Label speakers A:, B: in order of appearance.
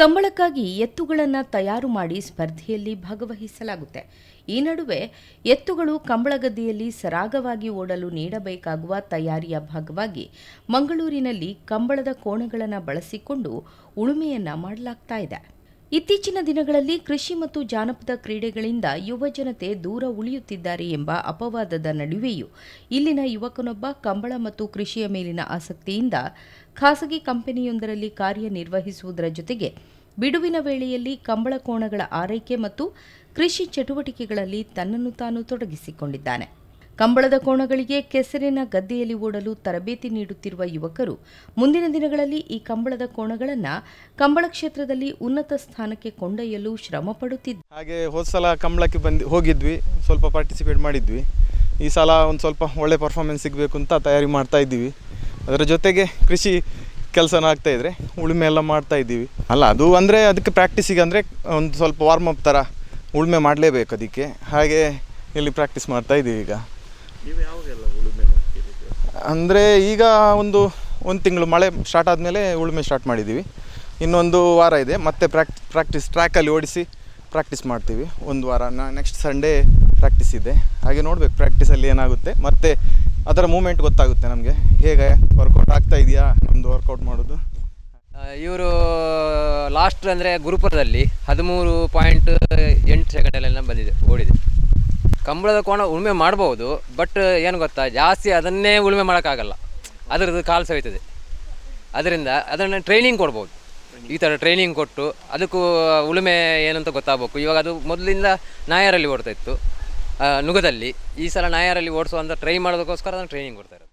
A: ಕಂಬಳಕ್ಕಾಗಿ ಎತ್ತುಗಳನ್ನು ತಯಾರು ಮಾಡಿ ಸ್ಪರ್ಧೆಯಲ್ಲಿ ಭಾಗವಹಿಸಲಾಗುತ್ತೆ. ಈ ನಡುವೆ ಎತ್ತುಗಳು ಕಂಬಳಗದ್ದೆಯಲ್ಲಿ ಸರಾಗವಾಗಿ ಓಡಲು ನೀಡಬೇಕಾಗುವ ತಯಾರಿಯ ಭಾಗವಾಗಿ ಮಂಗಳೂರಿನಲ್ಲಿ ಕಂಬಳದ ಕೋಣಗಳನ್ನು ಬಳಸಿಕೊಂಡು ಉಳುಮೆಯನ್ನ ಮಾಡಲಾಗ್ತಾ ಇದೆ. ಇತ್ತೀಚಿನ ದಿನಗಳಲ್ಲಿ ಕೃಷಿ ಮತ್ತು ಜಾನಪದ ಕ್ರೀಡೆಗಳಿಂದ ಯುವಜನತೆ ದೂರ ಉಳಿಯುತ್ತಿದ್ದಾರೆ ಎಂಬ ಅಪವಾದದ ನಡುವೆಯೂ ಇಲ್ಲಿನ ಯುವಕನೊಬ್ಬ ಕಂಬಳ ಮತ್ತು ಕೃಷಿಯ ಮೇಲಿನ ಆಸಕ್ತಿಯಿಂದ ಖಾಸಗಿ ಕಂಪನಿಯೊಂದರಲ್ಲಿ ಕಾರ್ಯನಿರ್ವಹಿಸುವುದರ ಜೊತೆಗೆ ಬಿಡುವಿನ ವೇಳೆಯಲ್ಲಿ ಕಂಬಳ ಕೋಣಗಳ ಆರೈಕೆ ಮತ್ತು ಕೃಷಿ ಚಟುವಟಿಕೆಗಳಲ್ಲಿ ತನ್ನನ್ನು ತಾನು ತೊಡಗಿಸಿಕೊಂಡಿದ್ದಾನೆ. ಕಂಬಳದ ಕೋಣಗಳಿಗೆ ಕೆಸರಿನ ಗದ್ದೆಯಲ್ಲಿ ಓಡಲು ತರಬೇತಿ ನೀಡುತ್ತಿರುವ ಯುವಕರು ಮುಂದಿನ ದಿನಗಳಲ್ಲಿ ಈ ಕಂಬಳದ ಕೋಣಗಳನ್ನು ಕಂಬಳ ಕ್ಷೇತ್ರದಲ್ಲಿ ಉನ್ನತ ಸ್ಥಾನಕ್ಕೆ ಕೊಂಡೊಯ್ಯಲು ಶ್ರಮ ಪಡುತ್ತಿದ್ದಾರೆ.
B: ಹಾಗೆ ಹೋದ ಸಲ ಕಂಬಳಕ್ಕೆ ಹೋಗಿದ್ವಿ, ಸ್ವಲ್ಪ ಪಾರ್ಟಿಸಿಪೇಟ್ ಮಾಡಿದ್ವಿ. ಈ ಸಲ ಒಂದು ಸ್ವಲ್ಪ ಒಳ್ಳೆ ಪರ್ಫಾರ್ಮೆನ್ಸ್ ಸಿಗಬೇಕು ಅಂತ ತಯಾರಿ ಮಾಡ್ತಾ ಇದ್ದೀವಿ. ಅದರ ಜೊತೆಗೆ ಕೃಷಿ ಕೆಲಸನೂ ಆಗ್ತಾ ಇದ್ರೆ ಉಳುಮೆ ಎಲ್ಲ ಮಾಡ್ತಾ ಇದ್ದೀವಿ. ಅದು ಅಂದರೆ ಅದಕ್ಕೆ ಪ್ರಾಕ್ಟೀಸಿಗೆ ಅಂದರೆ ಒಂದು ಸ್ವಲ್ಪ ವಾರ್ಮಪ್ ಥರ ಉಳುಮೆ ಮಾಡಲೇಬೇಕು ಅದಕ್ಕೆ. ಹಾಗೆ ಇಲ್ಲಿ ಪ್ರಾಕ್ಟೀಸ್ ಮಾಡ್ತಾ ಇದ್ದೀವಿ. ಈಗ ಅಂದರೆ ಈಗ ಒಂದು ತಿಂಗಳು ಮಳೆ ಸ್ಟಾರ್ಟ್ ಆದಮೇಲೆ ಉಳುಮೆ ಸ್ಟಾರ್ಟ್ ಮಾಡಿದ್ದೀವಿ. ಇನ್ನೊಂದು ವಾರ ಇದೆ, ಮತ್ತೆ ಪ್ರಾಕ್ಟೀಸ್ ಟ್ರ್ಯಾಕಲ್ಲಿ ಓಡಿಸಿ ಪ್ರಾಕ್ಟೀಸ್ ಮಾಡ್ತೀವಿ. ಒಂದು ವಾರ ನೆಕ್ಸ್ಟ್ ಸಂಡೇ ಪ್ರಾಕ್ಟೀಸ್ ಇದೆ. ಹಾಗೆ ನೋಡಬೇಕು ಪ್ರಾಕ್ಟೀಸಲ್ಲಿ ಏನಾಗುತ್ತೆ, ಮತ್ತು ಅದರ ಮೂಮೆಂಟ್ ಗೊತ್ತಾಗುತ್ತೆ ನಮಗೆ, ಹೇಗೆ ವರ್ಕೌಟ್ ಆಗ್ತಾ ಇದೆಯಾ ನಮ್ಮದು ವರ್ಕೌಟ್ ಮಾಡೋದು.
C: ಇವರು ಲಾಸ್ಟ್ ಅಂದರೆ ಗುರುಪುರದಲ್ಲಿ 13.8 ಸೆಕೆಂಡಲ್ಲೆಲ್ಲ ಓಡಿದೆ. ಕಂಬಳದ ಕೋಣ ಉಳುಮೆ ಮಾಡ್ಬೋದು, ಬಟ್ ಏನು ಗೊತ್ತಾ, ಜಾಸ್ತಿ ಅದನ್ನೇ ಉಳುಮೆ ಮಾಡೋಕ್ಕಾಗಲ್ಲ, ಅದರದ್ದು ಕಾಲು ಸವಿತದೆ. ಅದರಿಂದ ಅದನ್ನು ಟ್ರೈನಿಂಗ್ ಕೊಡ್ಬೋದು. ಈ ಥರ ಟ್ರೈನಿಂಗ್ ಕೊಟ್ಟು ಅದಕ್ಕೂ ಉಳುಮೆ ಏನಂತ ಗೊತ್ತಾಗಬೇಕು. ಇವಾಗ ಅದು ಮೊದಲಿಂದ ನಾಯರಲ್ಲಿ ಓಡ್ತಾ ಇತ್ತು ನುಗದಲ್ಲಿ. ಈ ಸಲ ನಾಯರಲ್ಲಿ ಓಡಿಸುವಂಥ ಟ್ರೈ ಮಾಡೋದಕ್ಕೋಸ್ಕರ ಅದನ್ನು ಟ್ರೈನಿಂಗ್ ಕೊಡ್ತಾರೆ.